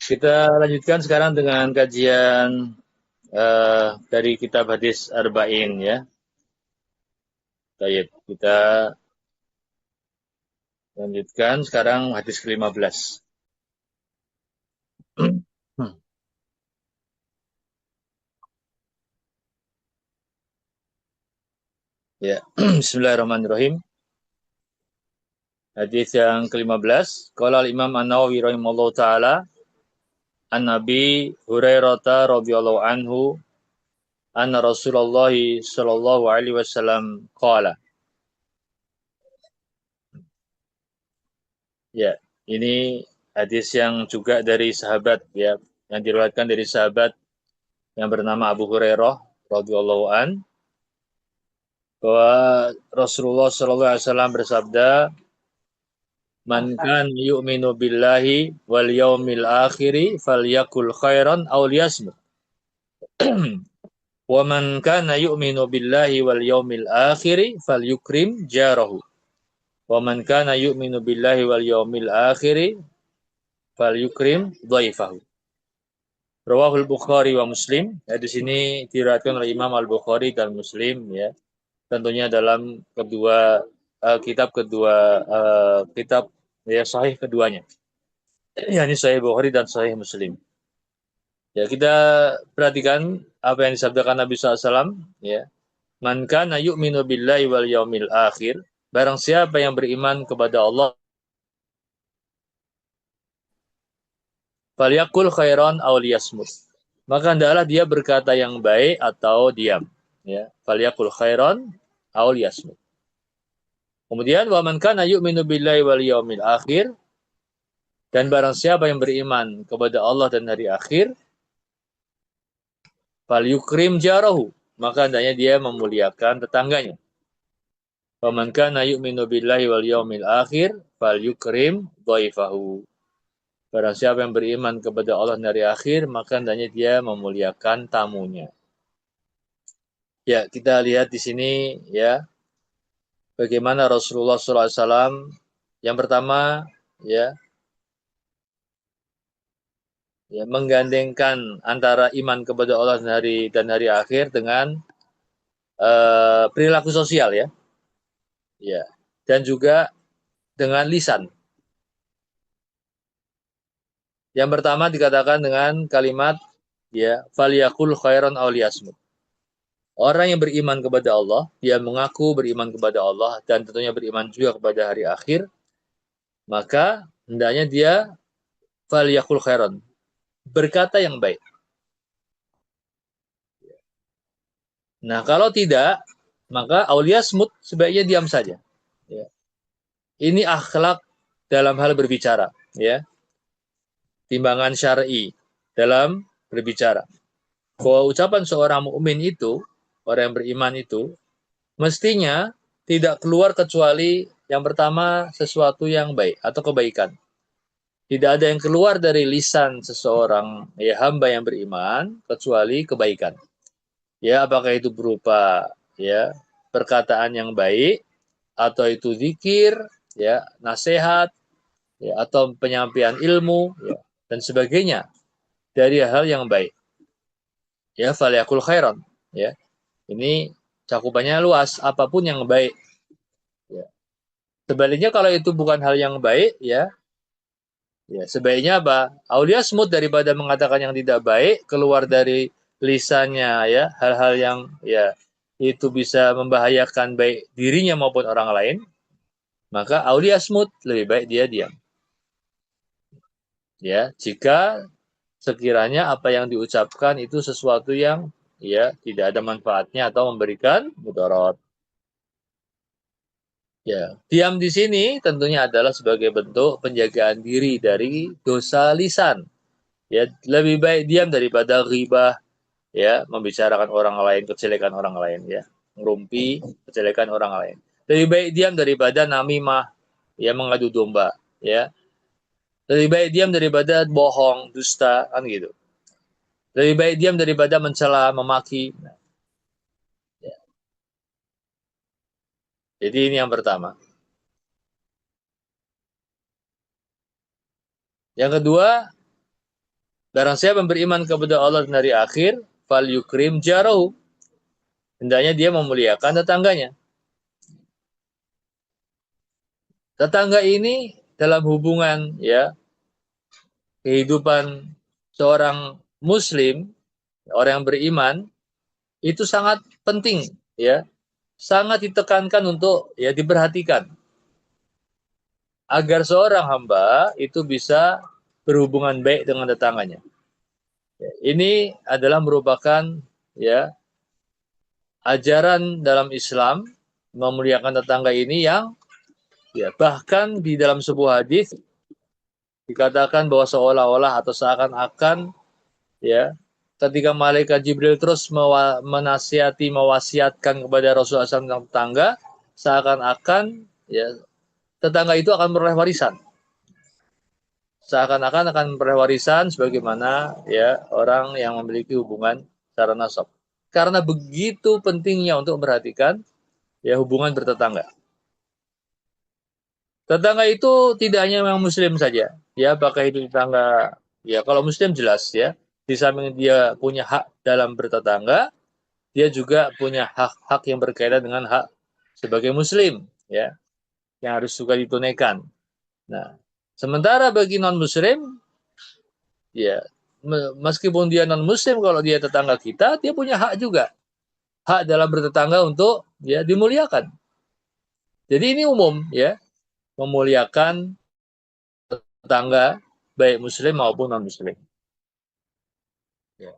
Kita lanjutkan sekarang dengan kajian dari kitab hadis Arba'in ya. Baik, kita lanjutkan sekarang hadis ke-15. Ya, Bismillahirrahmanirrahim. Hadis yang ke-15. Qala al-Imam An-Nawawi rahimallahu taala an Nabi Hurairah radhiyallahu anhu anna Rasulullah sallallahu alaihi wasallam qala. Ya, ini hadis yang juga dari sahabat ya, yang diriwayatkan dari sahabat yang bernama Abu Hurairah radhiyallahu an, bahwa Rasulullah sallallahu alaihi wasallam bersabda, "Man kan yu'minu billahi wal yaumil akhiri falyakul khairan aw liyasmut." Wa man kana yu'minu billahi wal yaumil akhiri falyukrim jarahu. Wa man kana yu'minu billahi wal yaumil akhiri falyukrim dhaifahu. Rawahul Bukhari wa Muslim. Ya, di sini diriwayatkan oleh Imam Al-Bukhari dan Muslim ya. Tentunya dalam kitab ya sahih keduanya. Yakni Sahih Bukhari dan Sahih Muslim. Ya, kita perhatikan apa yang disabdakan Nabi SAW ya. Man kana yu'minu billahi wal yaumil akhir, barang siapa yang beriman kepada Allah, falyakul khairan aw liyasmut. Maka hendaklah dia berkata yang baik atau diam. Ya, falyakul khairan aw liyasmut. Kemudian wa man kana yu'minu billahi wal yaumil akhir, dan barang siapa yang beriman kepada Allah dan hari akhir, fal yukrim jarahu, maka hendaknya dia memuliakan tetangganya. Wa man kana yu'minu billahi wal yaumil akhir, fal yukrim dhaifahu. Barang siapa yang beriman kepada Allah dan hari akhir, maka hendaknya dia memuliakan tamunya. Ya, kita lihat di sini ya, bagaimana Rasulullah SAW yang pertama ya, ya menggandengkan antara iman kepada Allah dan hari akhir dengan perilaku sosial ya, ya, dan juga dengan lisan. Yang pertama dikatakan dengan kalimat ya, faliyakul khairan aw liyasmut. Orang yang beriman kepada Allah, dia mengaku beriman kepada Allah dan tentunya beriman juga kepada hari akhir, maka hendaknya dia faliyakul khairan, berkata yang baik. Nah, kalau tidak, maka auliyasmut, sebaiknya diam saja. Ya. Ini akhlak dalam hal berbicara, ya. Timbangan syar'i dalam berbicara. Bahwa ucapan seorang mukmin itu, orang yang beriman itu, mestinya tidak keluar kecuali yang pertama sesuatu yang baik atau kebaikan. Tidak ada yang keluar dari lisan seseorang ya hamba yang beriman kecuali kebaikan. Ya, apakah itu berupa ya perkataan yang baik atau itu zikir, ya, nasihat, ya, atau penyampaian ilmu, ya, dan sebagainya dari hal yang baik. Ya, falyakul khairan, ya. Ini cakupannya luas, apapun yang baik. Ya. Sebaliknya kalau itu bukan hal yang baik, ya, ya sebaiknya apa? Aulia smooth daripada mengatakan yang tidak baik, keluar dari lisannya, ya, hal-hal yang ya itu bisa membahayakan baik dirinya maupun orang lain, maka aulia smooth lebih baik dia diam. Ya, jika sekiranya apa yang diucapkan itu sesuatu yang ya tidak ada manfaatnya atau memberikan mudarat. Ya, diam di sini tentunya adalah sebagai bentuk penjagaan diri dari dosa lisan. Ya, lebih baik diam daripada ghibah, ya, membicarakan orang lain, kejelekan orang lain, ya, ngerumpi kejelekan orang lain. Lebih baik diam daripada namimah, ya, mengadu domba, ya. Lebih baik diam daripada bohong, dusta, kan gitu. Lebih baik diam daripada mencela, memaki. Nah, ya. Jadi ini yang pertama. Yang kedua, Barang siapa yang beriman kepada Allah dan hari akhir, fal yukrim jarahu. Hendaknya dia memuliakan tetangganya. Tetangga ini dalam hubungan ya kehidupan seorang muslim, orang yang beriman, itu sangat penting ya, sangat ditekankan untuk ya diperhatikan agar seorang hamba itu bisa berhubungan baik dengan tetangganya. Ya, ini adalah merupakan ya ajaran dalam Islam memuliakan tetangga ini yang ya bahkan di dalam sebuah hadis dikatakan bahwa seolah-olah atau seakan-akan ya ketika malaikat Jibril terus menasihati mewasiatkan kepada Rasulullah SAW tentang tetangga, seakan-akan ya tetangga itu akan memperoleh warisan, seakan-akan akan memperoleh warisan sebagaimana ya orang yang memiliki hubungan secara nasab, karena begitu pentingnya untuk memperhatikan ya hubungan bertetangga. Tetangga itu tidak hanya memang muslim saja, ya apakah itu tetangga, ya kalau muslim jelas ya, di samping dia punya hak dalam bertetangga, dia juga punya hak-hak yang berkaitan dengan hak sebagai muslim, ya, yang harus juga ditunaikan. Nah, sementara bagi non muslim, ya meskipun dia non muslim, kalau dia tetangga kita, dia punya hak juga, hak dalam bertetangga untuk ya dimuliakan. Jadi ini umum, ya, memuliakan tetangga baik muslim maupun non muslim. Ya.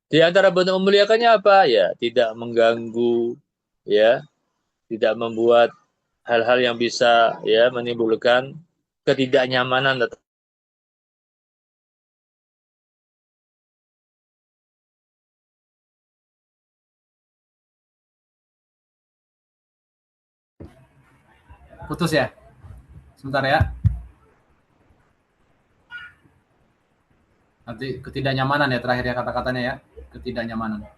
Di antara bentuk memuliakannya apa? Ya, tidak mengganggu, ya, tidak membuat hal-hal yang bisa ya menimbulkan ketidaknyamanan. Putus ya? Sebentar ya. Nanti ketidaknyamanan ya terakhir ya kata-katanya ya. Ketidaknyamanan.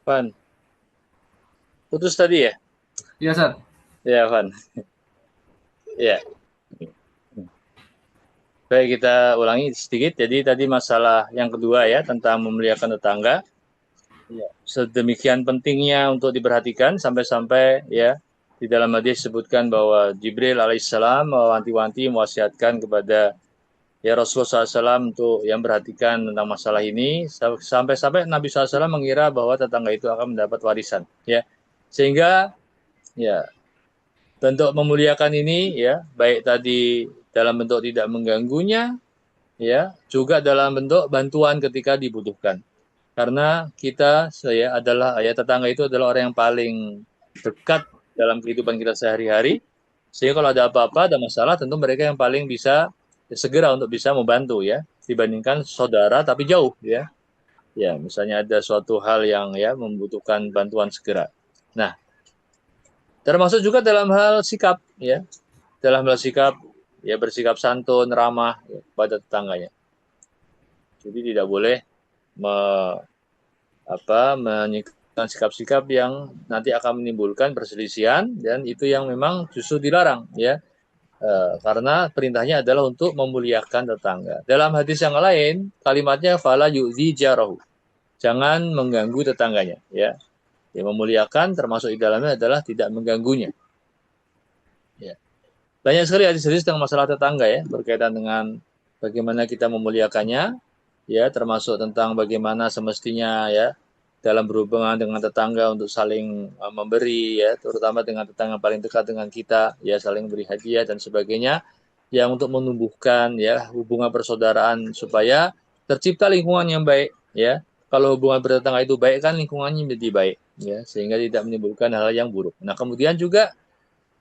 Van, putus tadi ya? Iya, Sat. Ya, Van. Ya. Baik, kita ulangi sedikit. Jadi tadi masalah yang kedua ya, tentang memuliakan tetangga. Ya. Sedemikian pentingnya untuk diperhatikan sampai-sampai ya di dalam hadis disebutkan bahwa Jibril alaihissalam mewanti-wanti mewasiatkan kepada ya Rasulullah SAW untuk yang perhatikan tentang masalah ini sampai-sampai Nabi SAW mengira bahwa tetangga itu akan mendapat warisan ya, sehingga ya bentuk memuliakan ini ya baik tadi dalam bentuk tidak mengganggunya ya, juga dalam bentuk bantuan ketika dibutuhkan. Karena kita, saya adalah tetangga itu adalah orang yang paling dekat dalam kehidupan kita sehari-hari. Sehingga kalau ada apa-apa, ada masalah, tentu mereka yang paling bisa segera untuk bisa membantu ya, dibandingkan saudara tapi jauh ya. Ya, misalnya ada suatu hal yang ya membutuhkan bantuan segera. Nah, termasuk juga dalam hal sikap ya, dalam hal sikap ya bersikap santun, ramah ya, pada tetangganya. Jadi tidak boleh me, menyikapi sikap-sikap yang nanti akan menimbulkan perselisihan dan itu yang memang justru dilarang ya. Karena perintahnya adalah untuk memuliakan tetangga. Dalam hadis yang lain, kalimatnya fala yu'zi jarahu. Jangan mengganggu tetangganya ya. Ya, memuliakan termasuk di dalamnya adalah tidak mengganggunya. Ya. Banyak sekali hadis-hadis tentang masalah tetangga ya, berkaitan dengan bagaimana kita memuliakannya, ya, termasuk tentang bagaimana semestinya ya dalam berhubungan dengan tetangga untuk saling memberi ya, terutama dengan tetangga paling dekat dengan kita, ya saling beri hadiah dan sebagainya, yang untuk menumbuhkan ya hubungan persaudaraan supaya tercipta lingkungan yang baik ya. Kalau hubungan bertetangga itu baik kan lingkungannya menjadi baik ya, sehingga tidak menimbulkan hal yang buruk. Nah, kemudian juga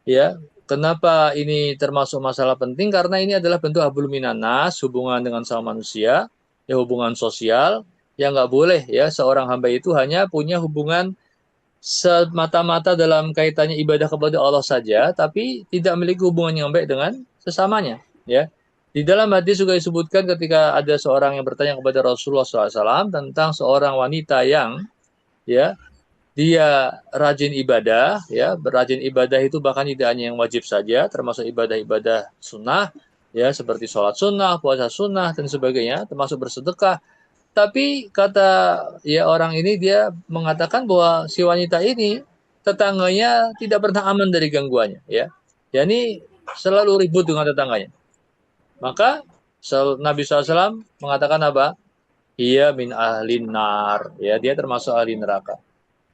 ya, kenapa ini termasuk masalah penting? Karena ini adalah bentuk hablum minanas, hubungan dengan sama manusia, ya hubungan sosial, yang nggak boleh ya seorang hamba itu hanya punya hubungan semata-mata dalam kaitannya ibadah kepada Allah saja, tapi tidak memiliki hubungan yang baik dengan sesamanya. Ya, di dalam hadis juga disebutkan ketika ada seorang yang bertanya kepada Rasulullah SAW tentang seorang wanita yang ya dia rajin ibadah, ya, berajin ibadah itu bahkan tidak hanya yang wajib saja, termasuk ibadah-ibadah sunnah, ya, seperti sholat sunnah, puasa sunnah, dan sebagainya, termasuk bersedekah. Tapi kata ya orang ini dia mengatakan bahwa si wanita ini tetangganya tidak pernah aman dari gangguannya, ya. Yani selalu ribut dengan tetangganya. Maka Nabi SAW mengatakan apa? Ia min ahlin nar, ya, dia termasuk ahli neraka.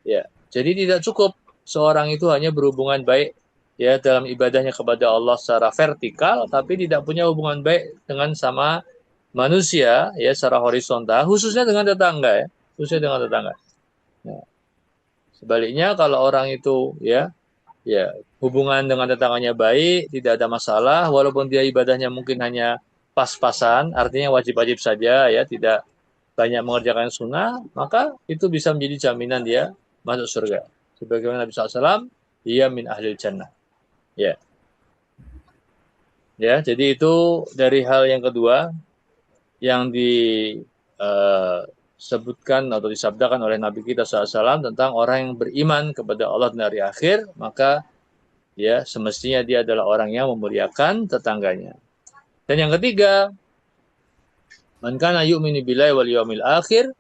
Ya, jadi tidak cukup seorang itu hanya berhubungan baik ya dalam ibadahnya kepada Allah secara vertikal, tapi tidak punya hubungan baik dengan sama manusia ya secara horizontal, khususnya dengan tetangga ya, khususnya dengan tetangga. Nah, sebaliknya kalau orang itu ya hubungan dengan tetangganya baik, tidak ada masalah, walaupun dia ibadahnya mungkin hanya pas-pasan, artinya wajib-wajib saja ya, tidak banyak mengerjakan sunnah, maka itu bisa menjadi jaminan dia masuk surga. Sebagaimana Nabi SAW, dia min ahlil jannah. Ya, ya. Jadi itu dari hal yang kedua yang disebutkan atau disabdakan oleh Nabi kita SAW tentang orang yang beriman kepada Allah dan hari akhir, maka ya semestinya dia adalah orang yang memuliakan tetangganya. Dan yang ketiga, man kana yu'minu billahi wal yawmil akhir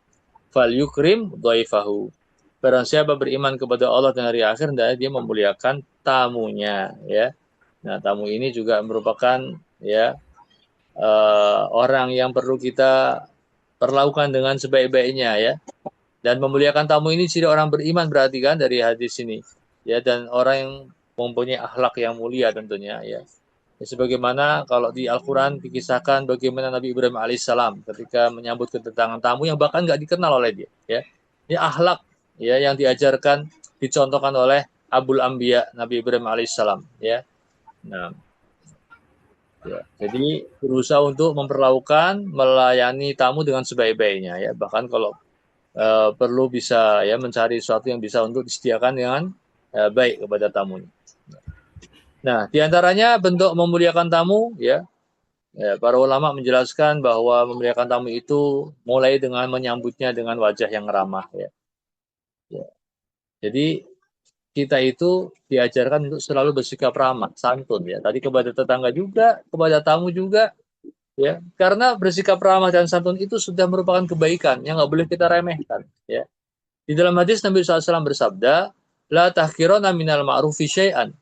falyukrim dhaifahu. Barang siapa beriman kepada Allah dan hari akhir, hendaknya dia memuliakan tamunya, ya. Nah, tamu ini juga merupakan ya orang yang perlu kita perlakukan dengan sebaik-baiknya, ya. Dan memuliakan tamu ini ciri orang beriman berarti kan dari hadis ini, ya. Dan orang yang mempunyai akhlak yang mulia tentunya, ya. Ya, sebagaimana kalau di Al-Quran dikisahkan bagaimana Nabi Ibrahim alaihissalam ketika menyambut kedatangan tamu yang bahkan nggak dikenal oleh dia. Ya. Ini akhlak ya yang diajarkan, dicontohkan oleh Abul Anbiya Nabi Ibrahim alaihissalam. Ya. Nah, ya. Jadi berusaha untuk memperlakukan, melayani tamu dengan sebaik-baiknya. Ya. Bahkan kalau perlu bisa ya mencari sesuatu yang bisa untuk disediakan dengan baik kepada tamunya. Nah, diantaranya bentuk memuliakan tamu, ya, para ulama menjelaskan bahwa memuliakan tamu itu mulai dengan menyambutnya dengan wajah yang ramah, ya. Ya. Jadi kita itu diajarkan untuk selalu bersikap ramah, santun, ya. Tadi kepada tetangga juga, kepada tamu juga, ya. Karena bersikap ramah dan santun itu sudah merupakan kebaikan yang nggak boleh kita remehkan, ya. Di dalam hadis Nabi SAW bersabda, la tahkirona minal ma'rufi syai'an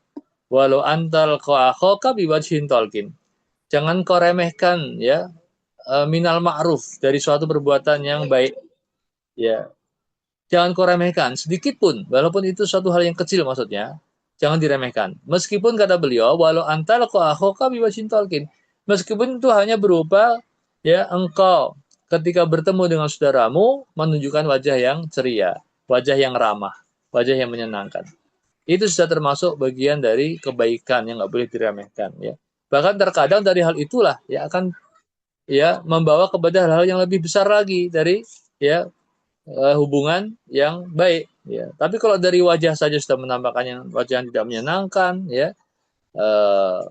walau antal akhaka biwajhin talqin. Jangan kau remehkan ya minal ma'ruf dari suatu perbuatan yang baik. Ya, jangan kau remehkan sedikit pun, walaupun itu suatu hal yang kecil maksudnya. Jangan diremehkan. Meskipun kata beliau, walau antal akhaka biwajhin talqin. Meskipun itu hanya berupa ya engkau ketika bertemu dengan saudaramu menunjukkan wajah yang ceria, wajah yang ramah, wajah yang menyenangkan. Itu sudah termasuk bagian dari kebaikan yang nggak boleh diremehkan, ya. Bahkan terkadang dari hal itulah ya akan ya membawa kepada hal-hal yang lebih besar lagi dari ya hubungan yang baik, ya. Tapi kalau dari wajah saja sudah menampakkan yang wajah yang tidak menyenangkan, ya, eh,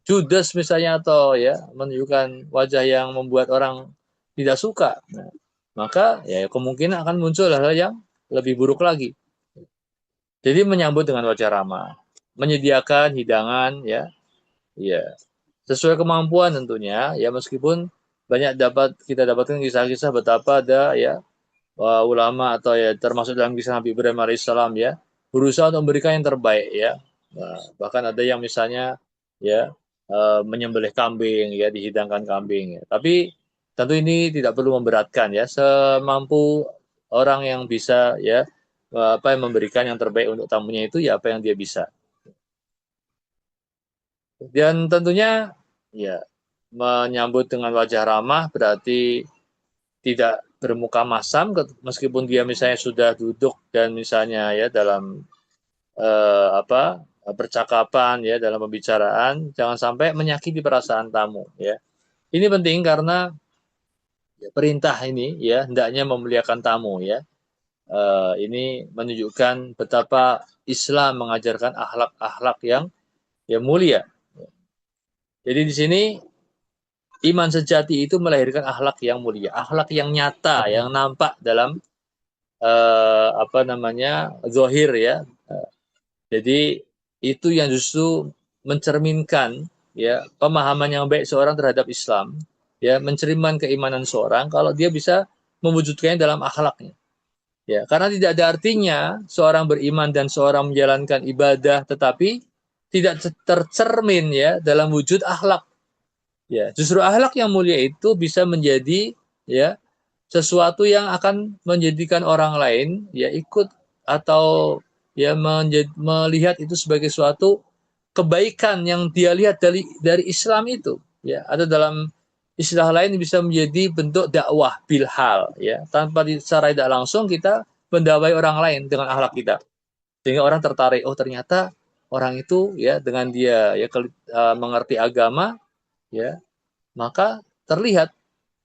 judes misalnya, atau ya menunjukkan wajah yang membuat orang tidak suka, nah, maka ya kemungkinan akan muncul hal-hal yang lebih buruk lagi. Jadi menyambut dengan wajah ramah, menyediakan hidangan, ya, ya sesuai kemampuan tentunya, ya, meskipun banyak kita dapatkan kisah-kisah betapa ada ya ulama atau ya termasuk dalam kisah Nabi Ibrahim alaihissalam, ya, berusaha untuk memberikan yang terbaik, ya. Nah, bahkan ada yang misalnya ya menyembelih kambing, ya, dihidangkan kambing, ya. Tapi tentu ini tidak perlu memberatkan, ya, semampu orang yang bisa, ya, apa yang memberikan yang terbaik untuk tamunya itu ya apa yang dia bisa. Dan tentunya ya menyambut dengan wajah ramah berarti tidak bermuka masam, meskipun dia misalnya sudah duduk dan misalnya ya dalam percakapan, ya, dalam pembicaraan jangan sampai menyakiti perasaan tamu, ya. Ini penting karena ya, perintah ini ya hendaknya memuliakan tamu, ya. Ini menunjukkan betapa Islam mengajarkan akhlak-akhlak yang ya mulia. Jadi di sini iman sejati itu melahirkan akhlak yang mulia, akhlak yang nyata, yang nampak dalam zohir, ya. Jadi itu yang justru mencerminkan ya pemahaman yang baik seorang terhadap Islam, ya, mencerminkan keimanan seorang kalau dia bisa mewujudkannya dalam akhlaknya. Ya, karena tidak ada artinya seorang beriman dan seorang menjalankan ibadah tetapi tidak tercermin ya dalam wujud akhlak. Ya, justru akhlak yang mulia itu bisa menjadi ya sesuatu yang akan menjadikan orang lain ya ikut atau ya melihat itu sebagai suatu kebaikan yang dia lihat dari Islam itu, ya, atau dalam istilah lain bisa menjadi bentuk dakwah bilhal, ya, tanpa secara tidak langsung kita mendakwai orang lain dengan akhlak kita sehingga orang tertarik, oh ternyata orang itu ya dengan dia ya mengerti agama, ya, maka terlihat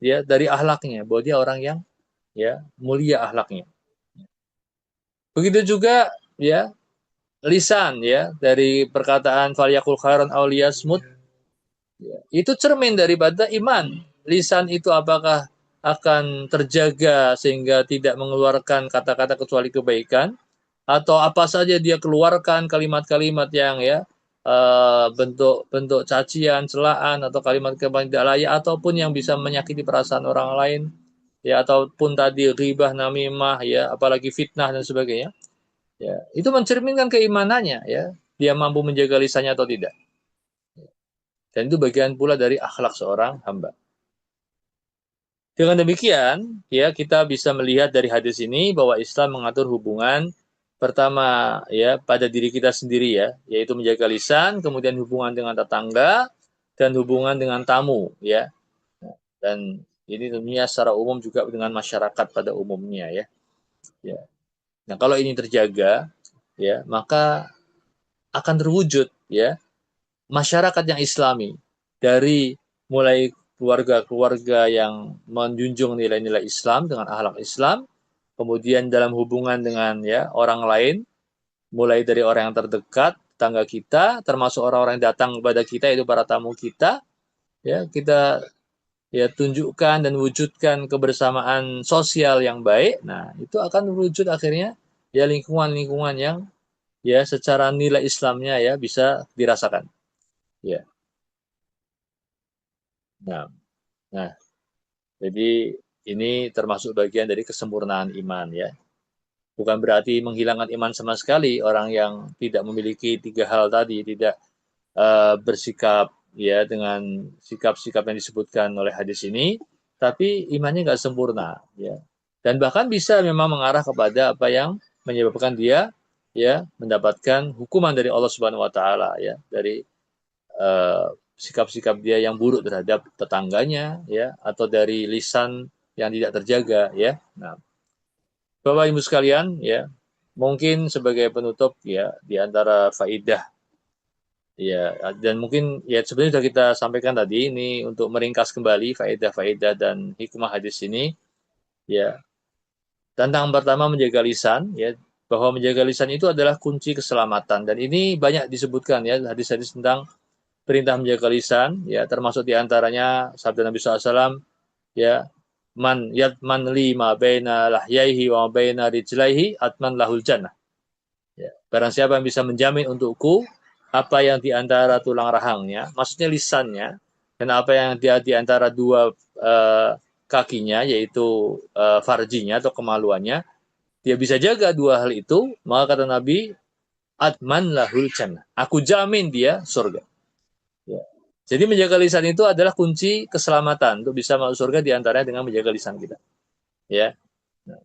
ya dari akhlaknya bahwa dia orang yang ya mulia akhlaknya. Begitu juga ya lisan, ya, dari perkataan falyakul khairan aw liyasmut, ya, itu cermin daripada iman. Lisan itu apakah akan terjaga sehingga tidak mengeluarkan kata-kata kecuali kebaikan, atau apa saja dia keluarkan kalimat-kalimat yang ya bentuk-bentuk cacian, celaan, atau kalimat-kalimat tidak layak ataupun yang bisa menyakiti perasaan orang lain, ya, ataupun tadi ghibah, namimah, ya, apalagi fitnah dan sebagainya, ya, itu mencerminkan keimanannya, ya, dia mampu menjaga lisannya atau tidak, dan itu bagian pula dari akhlak seorang hamba. Dengan demikian, ya, kita bisa melihat dari hadis ini bahwa Islam mengatur hubungan pertama ya pada diri kita sendiri, ya, yaitu menjaga lisan, kemudian hubungan dengan tetangga dan hubungan dengan tamu, ya. Dan ini tentunya secara umum juga dengan masyarakat pada umumnya, ya. Ya. Nah, kalau ini terjaga, ya, maka akan terwujud ya masyarakat yang Islami, dari mulai keluarga-keluarga yang menjunjung nilai-nilai Islam dengan akhlak Islam, kemudian dalam hubungan dengan ya orang lain, mulai dari orang yang terdekat, tetangga kita, termasuk orang-orang yang datang kepada kita, itu para tamu kita, ya, kita ya tunjukkan dan wujudkan kebersamaan sosial yang baik. Nah, itu akan wujud akhirnya ya lingkungan-lingkungan yang ya secara nilai Islamnya ya bisa dirasakan. Ya. Nah, nah, jadi ini termasuk bagian dari kesempurnaan iman, ya. Bukan berarti menghilangkan iman sama sekali orang yang tidak memiliki tiga hal tadi, tidak bersikap ya dengan sikap-sikap yang disebutkan oleh hadis ini, tapi imannya nggak sempurna, ya. Dan bahkan bisa memang mengarah kepada apa yang menyebabkan dia ya mendapatkan hukuman dari Allah Subhanahu wa taala, ya, dari sikap-sikap dia yang buruk terhadap tetangganya, ya, atau dari lisan yang tidak terjaga, ya. Nah, Bapak Ibu sekalian, ya, mungkin sebagai penutup, ya, di antara faidah, ya, dan mungkin ya sebenarnya sudah kita sampaikan tadi ini untuk meringkas kembali faedah-faedah dan hikmah hadis ini, ya. Tentang pertama menjaga lisan, ya, bahwa menjaga lisan itu adalah kunci keselamatan, dan ini banyak disebutkan, ya, hadis-hadis tentang perintah menjaga lisan, ya, termasuk diantaranya sabda Nabi SAW, ya, man yatman li ma baina lahyaihi wa baina rijlaihi atman lahul jannah. Ya, barang siapa yang bisa menjamin untukku apa yang di antara tulang rahangnya, maksudnya lisannya, dan apa yang dia di antara dua kakinya, yaitu farjinya atau kemaluannya, dia bisa jaga dua hal itu, maka kata Nabi, atman lahul jannah. Aku jamin dia surga. Ya. Jadi menjaga lisan itu adalah kunci keselamatan untuk bisa masuk surga, diantaranya dengan menjaga lisan kita. Ya. Nah,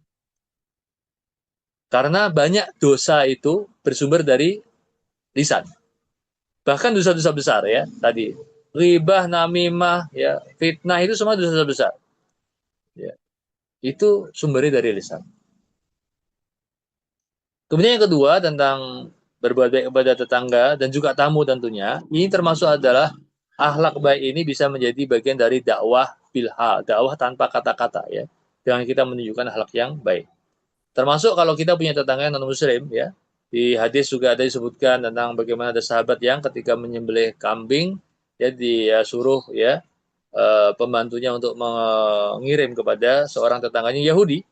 karena banyak dosa itu bersumber dari lisan. Bahkan dosa-dosa besar, ya, tadi ribah, namimah, ya, fitnah, itu semua dosa-dosa besar. Ya. Itu sumbernya dari lisan. Kemudian yang kedua tentang berbuat baik kepada tetangga dan juga tamu tentunya, ini termasuk adalah akhlak baik ini bisa menjadi bagian dari dakwah bilha, dakwah tanpa kata-kata, ya. Dengan kita menunjukkan akhlak yang baik. Termasuk kalau kita punya tetangga yang non-muslim, ya. Di hadis juga ada disebutkan tentang bagaimana ada sahabat yang ketika menyembelih kambing, ya, disuruh, ya, pembantunya untuk mengirim kepada seorang tetangganya Yahudi,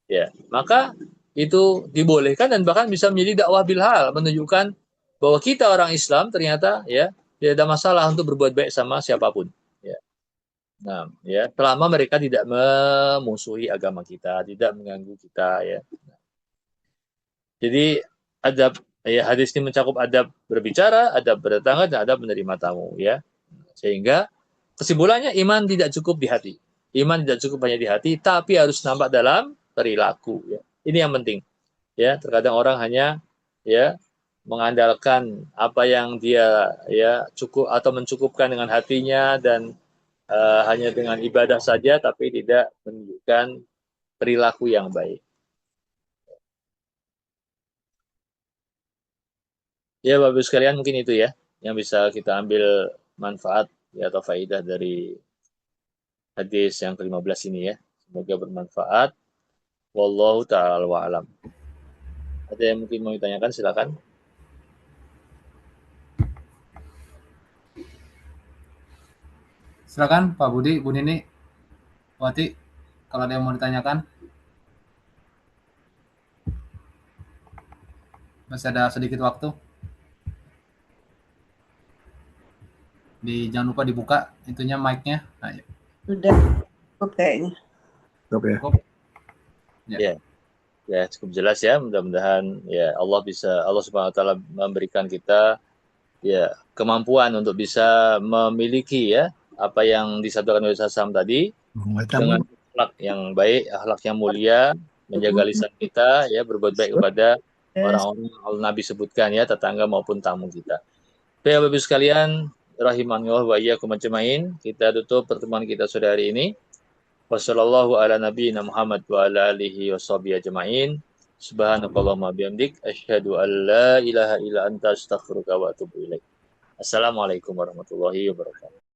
ya. Maka itu dibolehkan dan bahkan bisa menjadi dakwah bilhal, menunjukkan bahwa kita orang Islam ternyata, ya, tidak ada masalah untuk berbuat baik sama siapapun, ya. Nah, ya, selama mereka tidak memusuhi agama kita, tidak mengganggu kita, ya. Jadi adab, ya, hadis ini mencakup adab berbicara, adab bertetangga, dan adab menerima tamu, ya. Sehingga kesimpulannya iman tidak cukup di hati. Iman tidak cukup hanya di hati, tapi harus nampak dalam perilaku, ya. Ini yang penting. Ya, terkadang orang hanya, ya, mengandalkan apa yang dia, ya, cukup atau mencukupkan dengan hatinya, dan hanya dengan ibadah saja tapi tidak menunjukkan perilaku yang baik. Ya, Bapak Ibu sekalian, mungkin itu, ya, yang bisa kita ambil manfaat, ya, atau faidah dari hadis yang ke-15 ini, ya. Semoga bermanfaat. Wallahu ta'ala wa alam. Ada yang mungkin mau ditanyakan, silakan. Silakan Pak Budi, Bu Nini, Wati, kalau ada yang mau ditanyakan. Masih ada sedikit waktu. Jangan lupa dibuka itunya mic-nya. Nah, ya. Sudah cukup kayaknya. Cukup ya? Cukup. Ya. Ya, cukup jelas, ya. Mudah-mudahan, ya, Allah Subhanahu wa taala memberikan kita, ya, kemampuan untuk bisa memiliki, ya, apa yang disabdakan oleh Sasam tadi, dengan akhlak yang baik, akhlak yang mulia, menjaga lisan kita, ya, berbuat baik kepada orang-orang yang Nabi sebutkan, ya, tetangga maupun tamu kita. Baik, Bapak Ibu sekalian, rahimanallah wa iyyakum ajmain. Kita tutup pertemuan kita sore hari ini. Wassallallahu ala nabiyina Muhammad wa ala alihi washabihi ajmain. Subhanakallahumma bihamdik asyhadu an la ilaha illa anta astaghfiruka wa atubu ilaik. Assalamualaikum warahmatullahi wabarakatuh.